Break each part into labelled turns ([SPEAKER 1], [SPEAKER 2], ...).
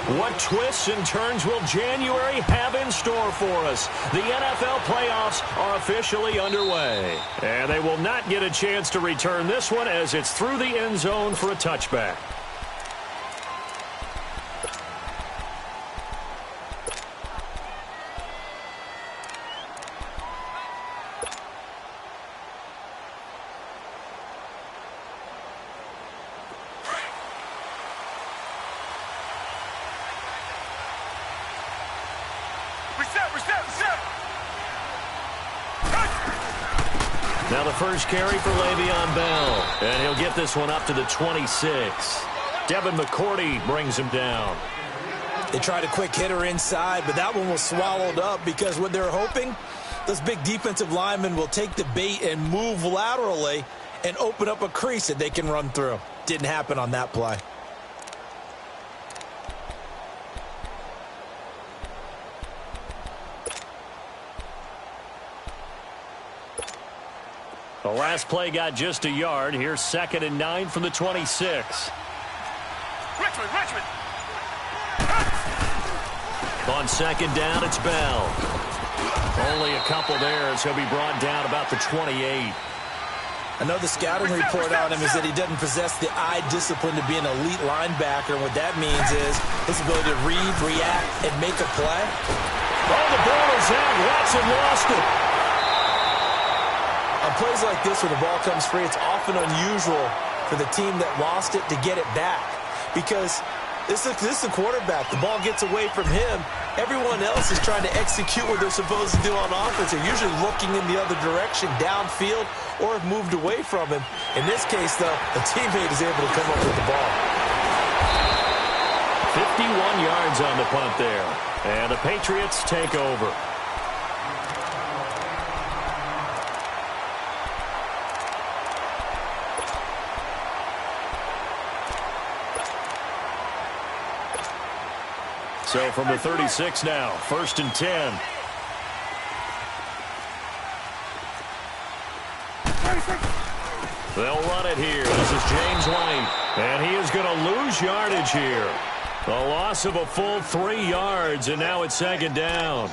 [SPEAKER 1] What twists and turns will January have in store for us? The NFL playoffs are officially underway. And they will not get a chance to return this one as it's through the end zone for a touchback. Now the first carry for Le'Veon Bell, and he'll get this one up to the 26. Devin McCourty brings him down.
[SPEAKER 2] They tried a quick hitter inside, but that one was swallowed up because what they're hoping, those big defensive linemen will take the bait and move laterally and open up a crease that they can run through. Didn't happen on that play.
[SPEAKER 1] The last play got just a yard. Here's 2nd and 9 from the 26.
[SPEAKER 3] Richmond.
[SPEAKER 1] On 2nd down, it's Bell. Only a couple there as he'll be brought down about the 28.
[SPEAKER 2] I know the scouting report on him is that he doesn't possess the eye discipline to be an elite linebacker. And what that means is his ability to read, react, and make a play.
[SPEAKER 1] Oh, the ball is out. Watson lost it.
[SPEAKER 2] On plays like this where the ball comes free, it's often unusual for the team that lost it to get it back. Because this is a quarterback. The ball gets away from him. Everyone else is trying to execute what they're supposed to do on offense. They're usually looking in the other direction, downfield, or have moved away from him. In this case, though, a teammate is able to come up with the ball.
[SPEAKER 1] 51 yards on the punt there. And the Patriots take over. So from the 36 now, 1st and 10. They'll run it here. This is James White. And he is going to lose yardage here. A loss of a full 3 yards, and now it's 2nd down.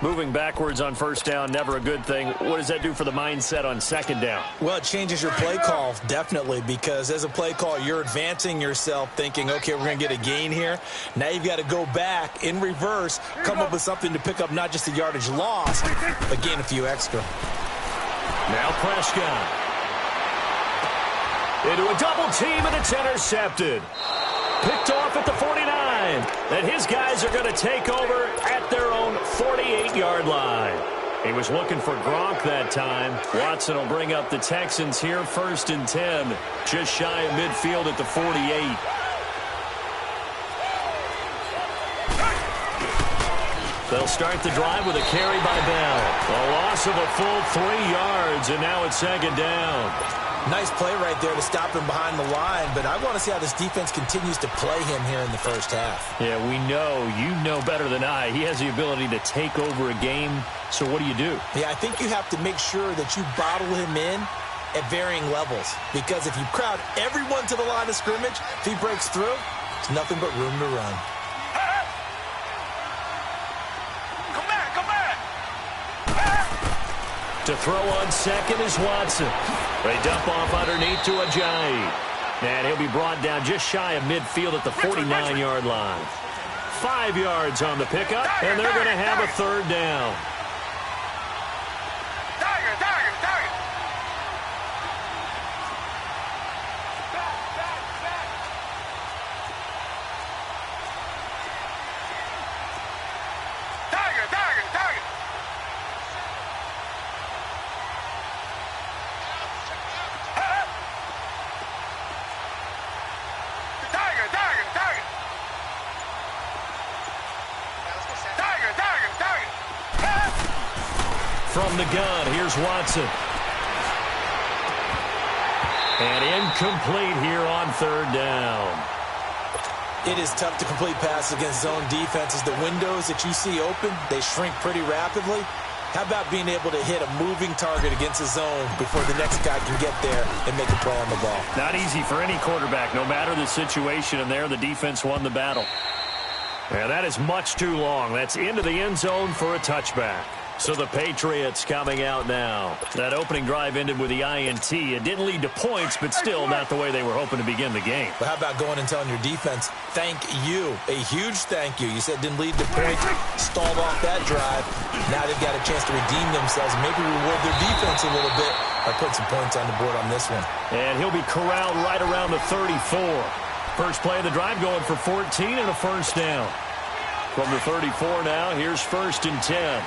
[SPEAKER 1] Moving backwards on 1st down, never a good thing. What does that do for the mindset on 2nd down?
[SPEAKER 2] Well, it changes your play call, definitely, because as a play call, you're advancing yourself thinking, okay, we're going to get a gain here. Now you've got to go back in reverse, come up with something to pick up not just a yardage loss, but gain a few extra.
[SPEAKER 1] Now Prescott. Into a double team, and it's intercepted. Picked off at the 49. And his guys are going to take over at their own 48-yard line. He was looking for Gronk that time. Watson will bring up the Texans here, 1st and 10. Just shy of midfield at the 48. They'll start the drive with a carry by Bell. A loss of a full 3 yards, and now it's 2nd down.
[SPEAKER 2] Nice play right there to stop him behind the line, but I want to see how this defense continues to play him here in the 1st half.
[SPEAKER 1] Yeah, we know. You know better than I. He has the ability to take over a game, so what do you do?
[SPEAKER 2] Yeah, I think you have to make sure that you bottle him in at varying levels, because if you crowd everyone to the line of scrimmage, if he breaks through, there's nothing but room to run.
[SPEAKER 1] To throw on 2nd is Watson. They dump off underneath to Ajayi. And he'll be brought down just shy of midfield at the 49-yard line. 5 yards on the pickup, and they're going to have a 3rd down. From the gun, here's Watson. And incomplete here on 3rd down.
[SPEAKER 2] It is tough to complete passes against zone defenses. The windows that you see open, they shrink pretty rapidly. How about being able to hit a moving target against a zone before the next guy can get there and make a play on the ball?
[SPEAKER 1] Not easy for any quarterback, no matter the situation, and there the defense won the battle. And that is much too long. That's into the end zone for a touchback. So the Patriots coming out now. That opening drive ended with the INT. It didn't lead to points, but still not the way they were hoping to begin the game.
[SPEAKER 2] But how about going and telling your defense, thank you, a huge thank you. You said it didn't lead to points, stalled off that drive. Now they've got a chance to redeem themselves and maybe reward their defense a little bit by putting some points on the board on this one.
[SPEAKER 1] And he'll be corralled right around the 34. First play of the drive going for 14 and a first down. From the 34 now, here's 1st and 10.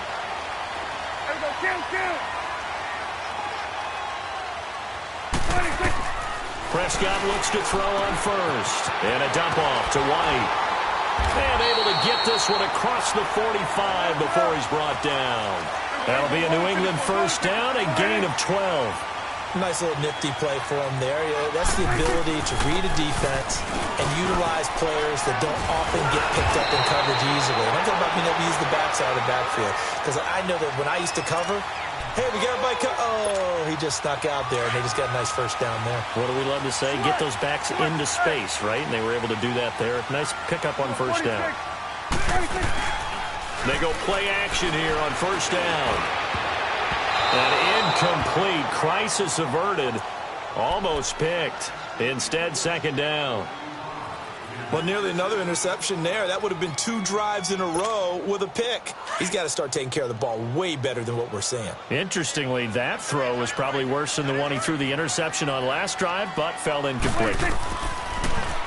[SPEAKER 1] Prescott looks to throw on first. And a dump off to White. And able to get this one across the 45 before he's brought down. That'll be a New England first down, a gain of 12.
[SPEAKER 2] Nice little nifty play for him there. Yeah, that's the ability to read a defense and utilize players that don't often get picked up in coverage easily. And I'm talking about being able to use the backside of the backfield. Because I know that when I used to cover, hey, we got everybody oh, he just snuck out there, and they just got a nice first down there.
[SPEAKER 1] What do we love to say? Get those backs into space, right? And they were able to do that there. Nice pickup on first down. They go play action here on first down. An incomplete. Crisis averted. Almost picked. Instead, second down.
[SPEAKER 2] Well, nearly another interception there. That would have been 2 drives in a row with a pick. He's got to start taking care of the ball way better than what we're seeing.
[SPEAKER 1] Interestingly, that throw was probably worse than the one he threw the interception on last drive, but fell incomplete.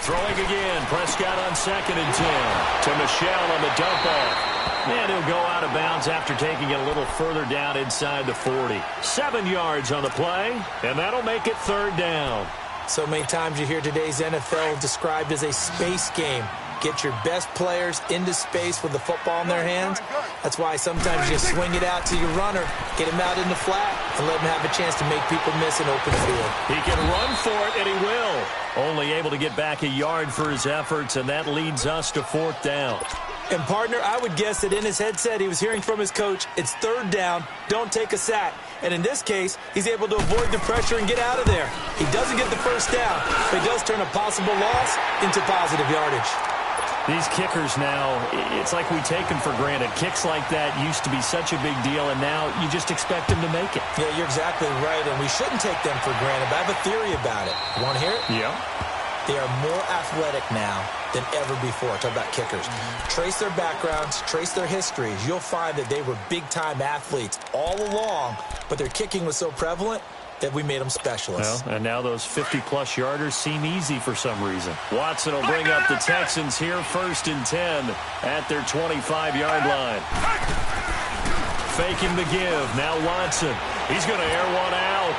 [SPEAKER 1] Throwing again. Prescott on 2nd and 10. To Michel on the dump off. And he'll go out of bounds after taking it a little further down inside the 40. 7 yards on the play, and that'll make it 3rd down.
[SPEAKER 2] So many times you hear today's NFL described as a space game. Get your best players into space with the football in their hands. That's why sometimes you swing it out to your runner, get him out in the flat, and let him have a chance to make people miss an open field.
[SPEAKER 1] He can run for it, and he will. Only able to get back a yard for his efforts, and that leads us to 4th down.
[SPEAKER 2] And, partner, I would guess that in his headset he was hearing from his coach, it's 3rd down, don't take a sack. And in this case, he's able to avoid the pressure and get out of there. He doesn't get the first down, but he does turn a possible loss into positive yardage.
[SPEAKER 1] These kickers now, it's like we take them for granted. Kicks like that used to be such a big deal, and now you just expect them to make it.
[SPEAKER 2] Yeah, you're exactly right, and we shouldn't take them for granted, but I have a theory about it. You want to hear it?
[SPEAKER 1] Yeah.
[SPEAKER 2] They are more athletic now than ever before. Talk about kickers. Trace their backgrounds, trace their histories. You'll find that they were big-time athletes all along, but their kicking was so prevalent that we made them specialists.
[SPEAKER 1] Well, and now those 50-plus yarders seem easy for some reason. Watson will bring up the Texans here 1st and 10 at their 25-yard line. Faking the give. Now Watson. He's going to air one out.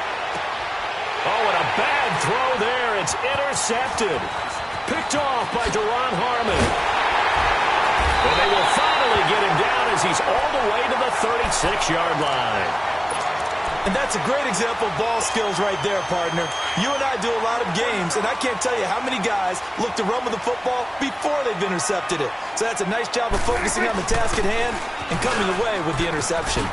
[SPEAKER 1] Oh, and a bad throw there. It's intercepted. Picked off by Deron Harmon. And they will finally get him down as he's all the way to the 36-yard line.
[SPEAKER 2] And that's a great example of ball skills right there, partner. You and I do a lot of games, and I can't tell you how many guys look to run with the football before they've intercepted it. So that's a nice job of focusing on the task at hand and coming away with the interception.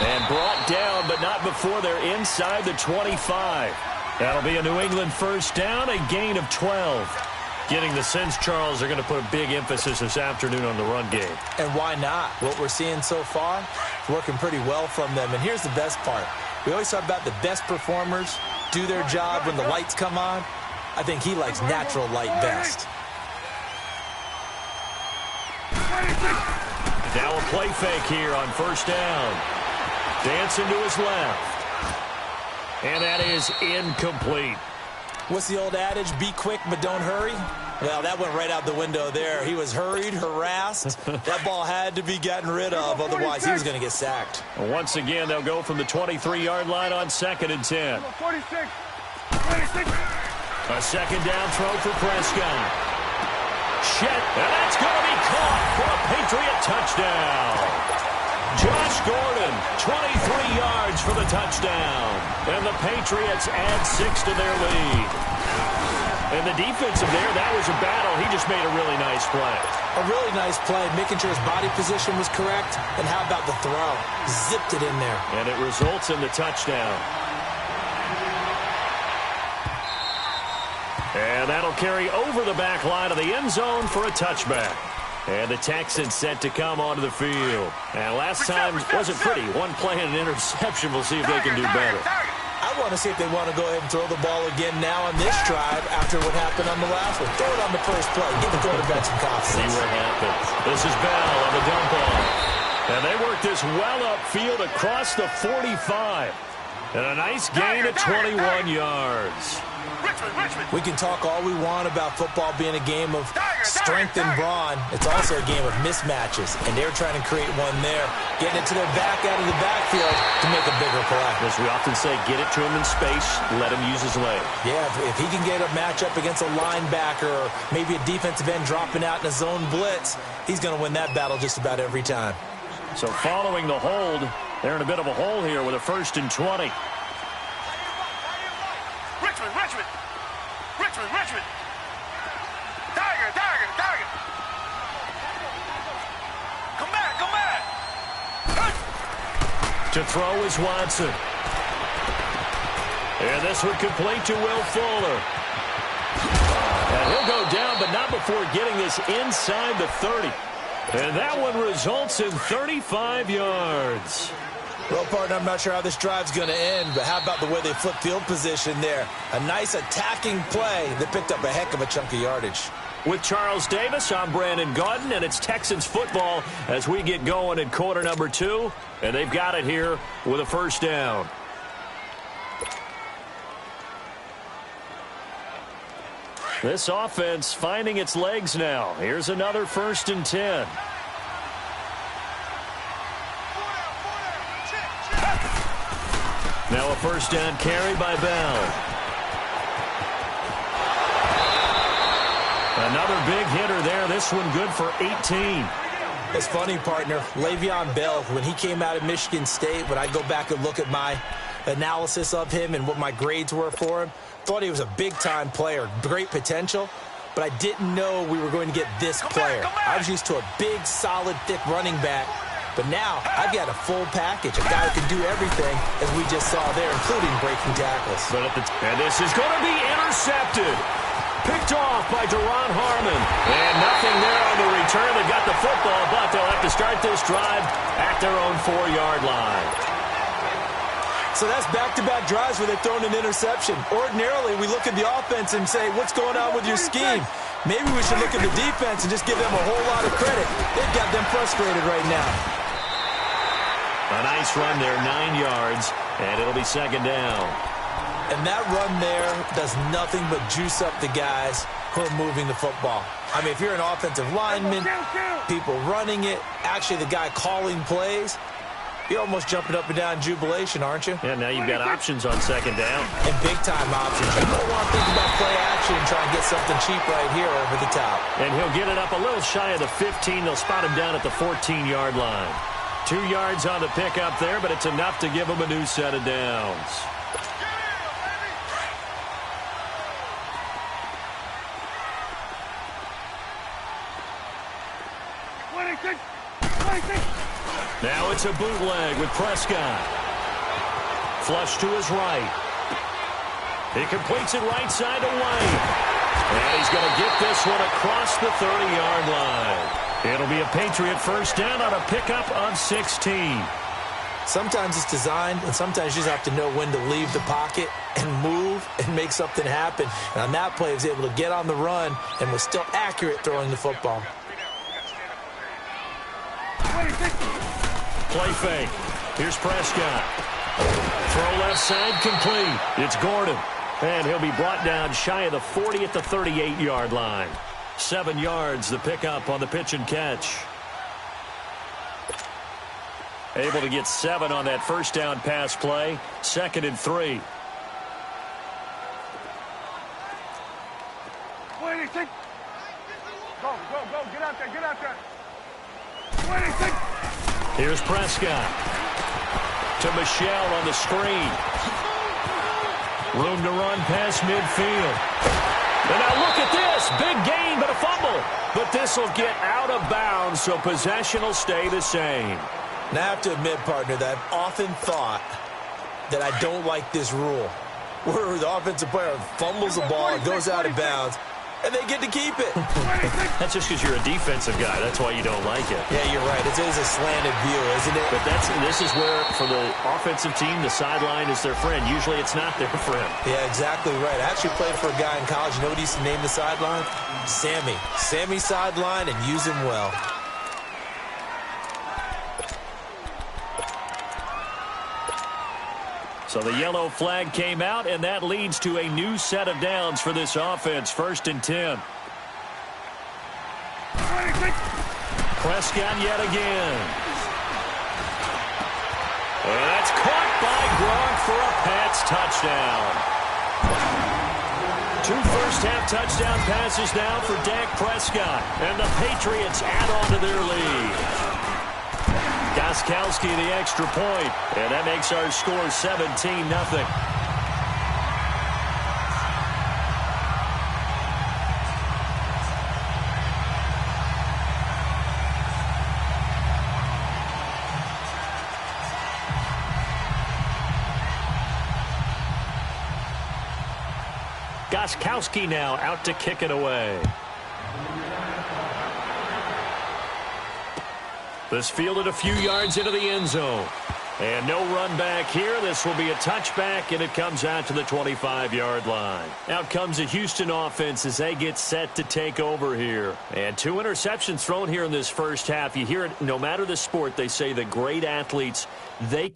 [SPEAKER 1] And brought down, but not before they're inside the 25. That'll be a New England first down, a gain of 12. Getting the sense, Charles, they're going to put a big emphasis this afternoon on the run game.
[SPEAKER 2] And why not? What we're seeing so far is working pretty well from them. And here's the best part. We always talk about the best performers do their job when the lights come on. I think he likes natural light best.
[SPEAKER 1] Now a play fake here on first down. Dancing to his left. And that is incomplete.
[SPEAKER 2] What's the old adage? Be quick, but don't hurry? Well, that went right out the window there. He was hurried, harassed. That ball had to be gotten rid of, otherwise he was going to get sacked.
[SPEAKER 1] Once again, they'll go from the 23-yard line on 2nd and 10.
[SPEAKER 3] 46.
[SPEAKER 1] A second down throw for Prescott. Chet, and that's going to be caught for a Patriot touchdown. Josh Gordon, 23 yards for the touchdown. And the Patriots add 6 to their lead. And the defensive there, that was a battle. He just made a really nice play.
[SPEAKER 2] A really nice play, making sure his body position was correct. And how about the throw? Zipped it in there.
[SPEAKER 1] And it results in the touchdown. And that'll carry over the back line of the end zone for a touchback. And the Texans set to come onto the field. And last time wasn't pretty. One play and an interception. We'll see if they can do better.
[SPEAKER 2] I want to see if they want to go ahead and throw the ball again now on this drive after what happened on the last one. Throw it on the first play. Give the quarterback some confidence.
[SPEAKER 1] See what happens. This is Bell on the dump off. And they work this well upfield across the 45. And a nice gain of 21 yards.
[SPEAKER 2] We can talk all we want about football being a game of strength and brawn. It's also a game of mismatches, and they're trying to create one there, getting it to their back out of the backfield to make a bigger play.
[SPEAKER 1] As we often say, get it to him in space, let him use his leg.
[SPEAKER 2] Yeah, if he can get a matchup against a linebacker or maybe a defensive end dropping out in a zone blitz, he's going to win that battle just about every time.
[SPEAKER 1] So following the hold, they're in a bit of a hole here with a 1st and 20.
[SPEAKER 3] Richmond. Tiger. Come back.
[SPEAKER 1] To throw is Watson. And this one complete to Will Fuller. And he'll go down, but not before getting this inside the 30. And that one results in 35 yards.
[SPEAKER 2] Well, partner, I'm not sure how this drive's going to end, but how about the way they flip field position there? A nice attacking play that picked up a heck of a chunk of yardage.
[SPEAKER 1] With Charles Davis, I'm Brandon Gaudin, and it's Texans football as we get going in quarter number 2. And they've got it here with a 1st down. This offense finding its legs now. Here's another 1st and 10. Now a 1st down carry by Bell. Another big hitter there. This one good for 18.
[SPEAKER 2] It's funny, partner. Le'Veon Bell, when he came out of Michigan State, when I go back and look at my analysis of him and what my grades were for him, thought he was a big-time player, great potential, but I didn't know we were going to get this player. I was used to a big, solid, thick running back. But now, I've got a full package, a guy who can do everything, as we just saw there, including breaking tackles.
[SPEAKER 1] And this is going to be intercepted. Picked off by Duron Harmon. And nothing there on the return. They got the football, but they'll have to start this drive at their own 4-yard line.
[SPEAKER 2] So that's back-to-back drives where they've thrown an interception. Ordinarily, we look at the offense and say, what's going on with your scheme? Maybe we should look at the defense and just give them a whole lot of credit. They've got them frustrated right now.
[SPEAKER 1] A nice run there, 9 yards, and it'll be 2nd down.
[SPEAKER 2] And that run there does nothing but juice up the guys who are moving the football. I mean, if you're an offensive lineman, people running it, actually the guy calling plays, you're almost jumping up and down in jubilation, aren't you?
[SPEAKER 1] Yeah, now you've got options on 2nd down.
[SPEAKER 2] And big-time options. You don't want to think about play action and try and get something cheap right here over the top.
[SPEAKER 1] And he'll get it up a little shy of the 15. They'll spot him down at the 14-yard line. 2 yards on the pickup there, but it's enough to give him a new set of downs. Now it's a bootleg with Prescott. Flush to his right. He completes it right side to White. And he's going to get this one across the 30-yard line. It'll be a Patriot 1st down on a pickup on 16.
[SPEAKER 2] Sometimes it's designed, and sometimes you just have to know when to leave the pocket and move and make something happen. And on that play, he was able to get on the run and was still accurate throwing the football.
[SPEAKER 1] Play fake. Here's Prescott. Throw left side complete. It's Gordon. And he'll be brought down shy of the 40 at the 38-yard line. 7 yards, the pickup on the pitch and catch. Able to get 7 on that 1st down pass play. 2nd and 3.
[SPEAKER 3] Go, get out there.
[SPEAKER 1] Here's Prescott. To Michelle on the screen. Room to run past midfield. And now look at this. Big gain, but a fumble. But this will get out of bounds, so possession will stay the same.
[SPEAKER 2] Now, I have to admit, partner, that I've often thought that I don't like this rule. where the offensive player fumbles the ball and goes out of bounds, and they get to keep it.
[SPEAKER 1] That's just because you're a defensive guy. That's why you don't like it.
[SPEAKER 2] Yeah, you're right. It is a slanted view, isn't it?
[SPEAKER 1] But this is where, for the offensive team, the sideline is their friend. Usually it's not their friend.
[SPEAKER 2] Yeah, exactly right. I actually played for a guy in college. You know what he used to name the sideline? Sammy. Sammy sideline, and use him well.
[SPEAKER 1] So the yellow flag came out, and that leads to a new set of downs for this offense. 1st and 10. Prescott yet again. And that's caught by Gronk for a Pats touchdown. 2 first-half touchdown passes now for Dak Prescott. And the Patriots add on to their lead. Gostkowski the extra point, and that makes our score 17-0. Gostkowski now out to kick it away. This fielded a few yards into the end zone. And no run back here. This will be a touchback, and it comes out to the 25-yard line. Out comes the Houston offense as they get set to take over here. And 2 interceptions thrown here in this first half. You hear it, no matter the sport, they say the great athletes, they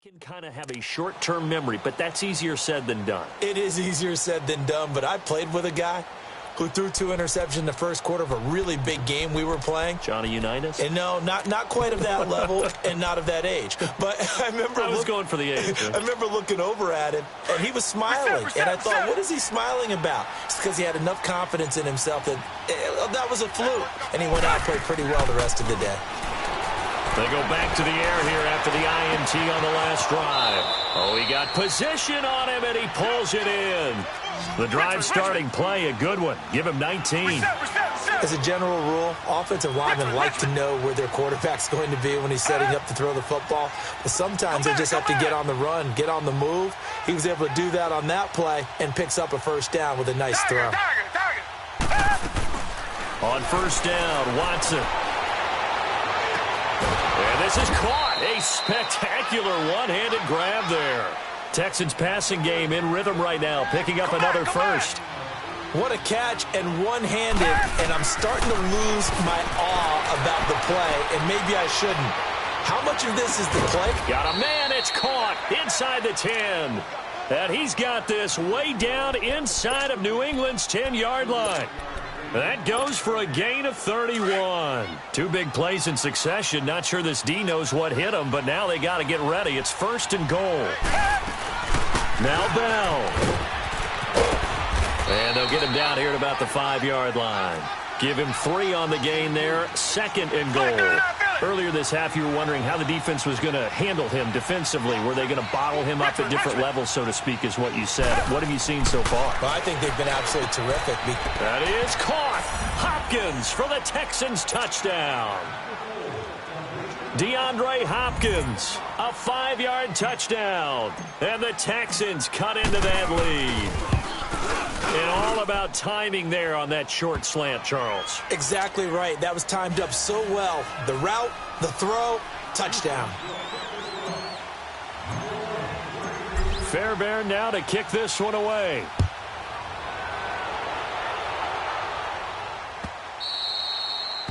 [SPEAKER 1] can kind of have a short-term memory, but that's easier said than done.
[SPEAKER 2] It is easier said than done, but I played with a guy who threw 2 interceptions in the first quarter of a really big game we were playing.
[SPEAKER 1] Johnny Unitas?
[SPEAKER 2] And no, not quite of that level and not of that age. But I remember
[SPEAKER 1] I was going for the age.
[SPEAKER 2] I remember looking over at him, and he was smiling. And I thought, what is he smiling about? It's because he had enough confidence in himself that was a fluke. And he went out and played pretty well the rest of the day.
[SPEAKER 1] They go back to the air here after the INT on the last drive. Oh, he got position on him, and he pulls it in. The drive starting play, a good one. Give him 19.
[SPEAKER 2] As a general rule, offensive linemen like to know where their quarterback's going to be when he's setting up to throw the football. But sometimes they just have to get on the run, get on the move. He was able to do that on that play and picks up a first down with a nice throw.
[SPEAKER 1] On first down, Watson. And this is caught. A spectacular one-handed grab there. Texans passing game in rhythm right now, picking up another first.
[SPEAKER 2] What a catch, and one-handed, and I'm starting to lose my awe about the play, and maybe I shouldn't. How much of this is the play?
[SPEAKER 1] Got a man, it's caught inside the 10. And he's got this way down inside of New England's 10-yard line. That goes for a gain of 31. 2 big plays in succession. Not sure this D knows what hit him, but now they got to get ready. It's 1st and goal. Now Bell. And they'll get him down here at about the 5-yard line. Give him 3 on the gain there. 2nd and goal. Earlier this half, you were wondering how the defense was going to handle him defensively. Were they going to bottle him up at different levels, so to speak, is what you said. What have you seen so far?
[SPEAKER 2] Well, I think they've been absolutely terrific.
[SPEAKER 1] That is caught. Hopkins for the Texans touchdown. DeAndre Hopkins, a 5-yard touchdown. And the Texans cut into that lead. And all about timing there on that short slant, Charles.
[SPEAKER 2] Exactly right. That was timed up so well. The route, the throw, touchdown.
[SPEAKER 1] Fairbairn now to kick this one away.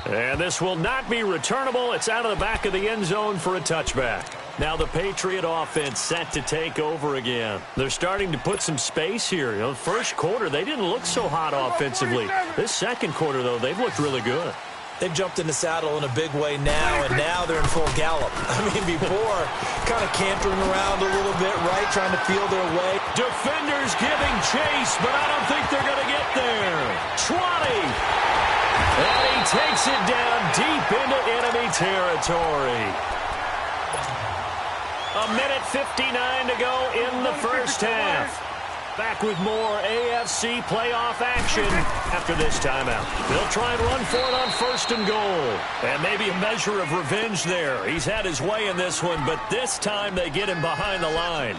[SPEAKER 1] And this will not be returnable. It's out of the back of the end zone for a touchback. Now the Patriot offense set to take over again. They're starting to put some space here. You know, the first quarter, they didn't look so hot offensively. This second quarter, though, they've looked really good.
[SPEAKER 2] They've jumped in the saddle in a big way now, and now they're in full gallop. I mean, before, kind of cantering around a little bit, right, trying to feel their way.
[SPEAKER 1] Defenders giving chase, but I don't think they're going to get there. 20. And he takes it down deep into enemy territory. A minute 59 to go in the first half. Back with more AFC playoff action after this timeout. They'll try and run for it on first and goal. And maybe a measure of revenge there. He's had his way in this one, but this time they get him behind the line.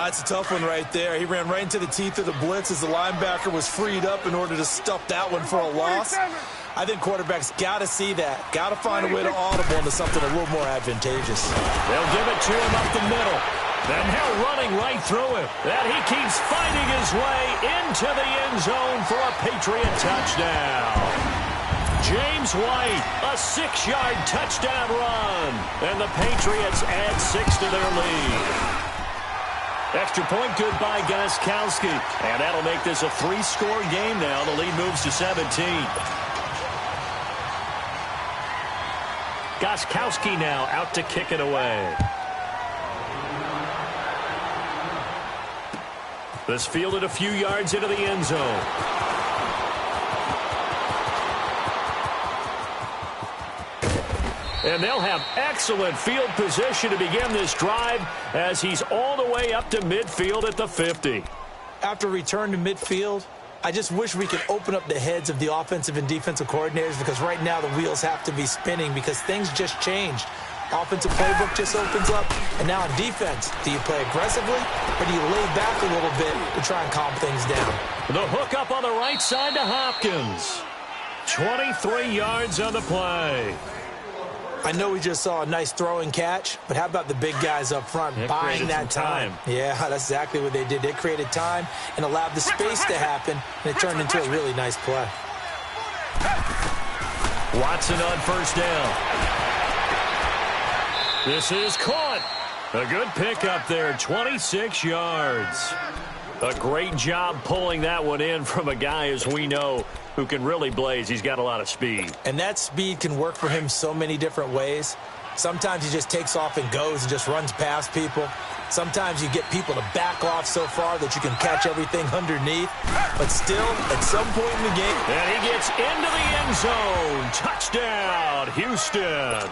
[SPEAKER 2] It's a tough one right there. He ran right into the teeth of the blitz as the linebacker was freed up in order to stuff that one for a loss. I think quarterbacks got to see that. Got to find a way to audible into something a little more advantageous.
[SPEAKER 1] They'll give it to him up the middle. And now running right through him. And he keeps fighting his way into the end zone for a Patriot touchdown. James White, a 6-yard touchdown run. And the Patriots add 6 to their lead. Extra point good by Gostkowski. And that'll make this a 3-score game now. The lead moves to 17. Gostkowski now out to kick it away. This fielded a few yards into the end zone. And they'll have excellent field position to begin this drive as he's all the way up to midfield at the 50.
[SPEAKER 2] After return to midfield, I just wish we could open up the heads of the offensive and defensive coordinators, because right now the wheels have to be spinning because things just changed. Offensive playbook just opens up, and now on defense, do you play aggressively or do you lay back a little bit to try and calm things down?
[SPEAKER 1] The hook up on the right side to Hopkins. 23 yards on the play.
[SPEAKER 2] I know we just saw a nice throwing catch, but how about the big guys up front buying that time? Yeah, that's exactly what they did. They created time and allowed the space to happen, and it turned into a really nice play.
[SPEAKER 1] Watson on first down. This is caught. A good pickup there, 26 yards. A great job pulling that one in from a guy, as we know, who can really blaze. He's got a lot of speed.
[SPEAKER 2] And that speed can work for him so many different ways. Sometimes he just takes off and goes and just runs past people. Sometimes you get people to back off so far that you can catch everything underneath. But still, at some point in the game...
[SPEAKER 1] And he gets into the end zone. Touchdown, Houston.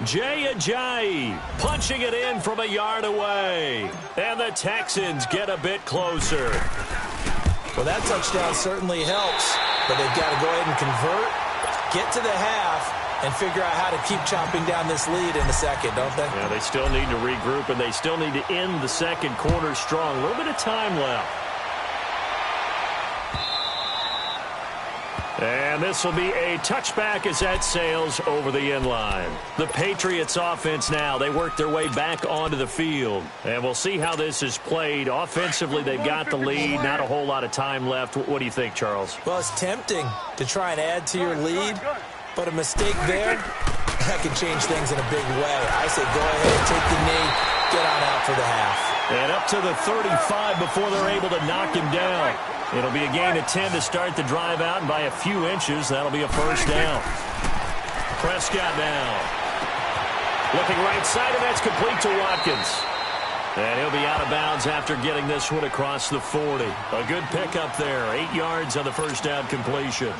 [SPEAKER 1] Jay Ajayi punching it in from a yard away. And the Texans get a bit closer.
[SPEAKER 2] Well, that touchdown certainly helps, but they've got to go ahead and convert, get to the half, and figure out how to keep chopping down this lead in the second, don't they?
[SPEAKER 1] Yeah, they still need to regroup, and they still need to end the second quarter strong. A little bit of time left. And this will be a touchback as that sails over the end line. The Patriots offense now, they work their way back onto the field. And we'll see how this is played. Offensively, they've got the lead. Not a whole lot of time left. What do you think, Charles?
[SPEAKER 2] Well, it's tempting to try and add to your lead, but a mistake there, that can change things in a big way. I say go ahead, take the knee, get on out for the half.
[SPEAKER 1] And up to the 35 before they're able to knock him down. It'll be a gain of 10 to start the drive out, and by a few inches, that'll be a first down. Prescott now. Looking right side, and that's complete to Watkins. And he'll be out of bounds after getting this one across the 40. A good pickup there. 8 yards on the first down completion.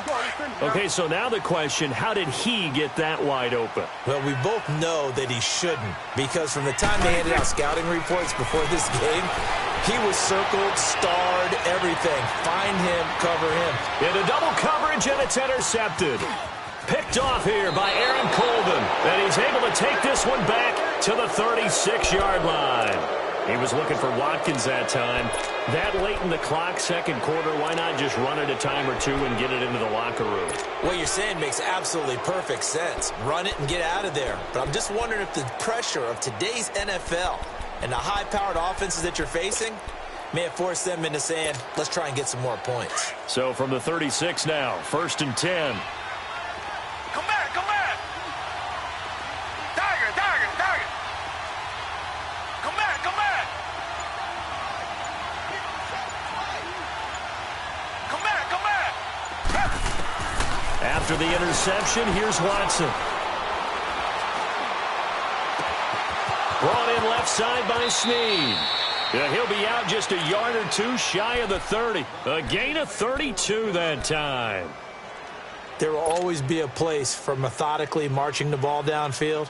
[SPEAKER 1] Okay, so now the question, how did he get that wide open?
[SPEAKER 2] Well, we both know that he shouldn't, because from the time they handed out scouting reports before this game, he was circled, starred, everything. Find him, cover him.
[SPEAKER 1] Into double coverage, and it's intercepted. Picked off here by Aaron Colvin. And he's able to take this one back to the 36-yard line. He was looking for Watkins that time. That late in the clock, second quarter, why not just run it a time or two and get it into the locker room?
[SPEAKER 2] What you're saying makes absolutely perfect sense. Run it and get out of there. But I'm just wondering if the pressure of today's NFL and the high-powered offenses that you're facing may have forced them into saying, let's try and get some more points.
[SPEAKER 1] So from the 36 now, 1st and 10.
[SPEAKER 3] Come back, come back. Tiger, tiger, tiger. Come back, come back. Come back, come back.
[SPEAKER 1] After the interception, here's Watson. Brought in left side by Snead. He'll be out just a yard or two shy of the 30. A gain of 32 that time.
[SPEAKER 2] There will always be a place for methodically marching the ball downfield.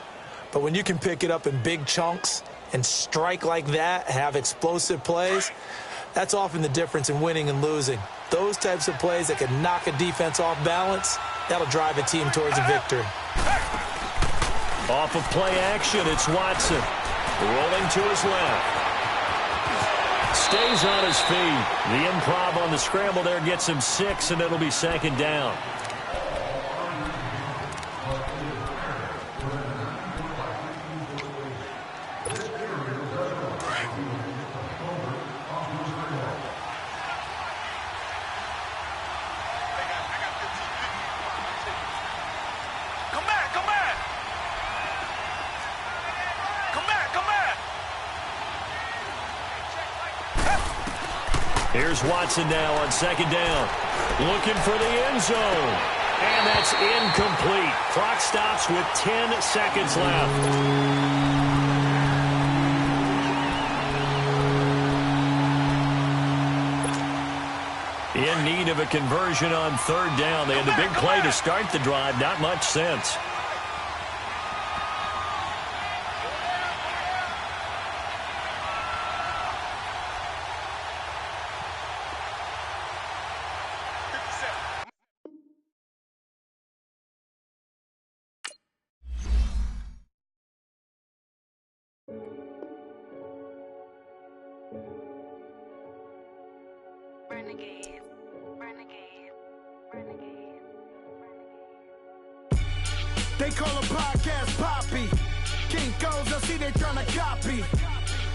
[SPEAKER 2] But when you can pick it up in big chunks and strike like that, have explosive plays, that's often the difference in winning and losing. Those types of plays that can knock a defense off balance, that'll drive a team towards a victory.
[SPEAKER 1] Off of play action, it's Watson. Rolling to his left. Stays on his feet. The improv on the scramble there gets him 6, and it'll be second down. Here's Watson now on second down. Looking for the end zone. And that's incomplete. Clock stops with 10 seconds left. In need of a conversion on third down. They had the big play to start the drive. Not much sense.
[SPEAKER 4] They call a podcast Poppy. Kinkos, I see they tryna copy.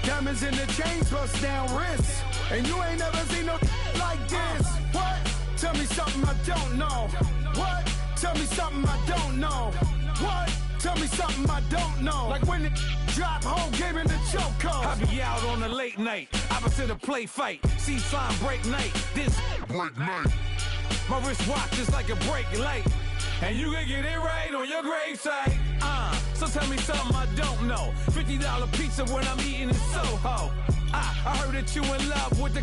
[SPEAKER 4] Diamonds in the chains, bust down wrists. And you ain't never seen no like this. What? Tell me something I don't know. What? Tell me something I don't know. What? Tell me something I don't know. Like when it drop, whole game in the chokehold.
[SPEAKER 5] I be out on a late night, opposite a play fight. See sign break night, this break night. My wrist watch is like a break light. And you can get it right on your gravesite. So tell me something I don't know. $50 pizza when I'm eating in Soho. I heard that you in love with the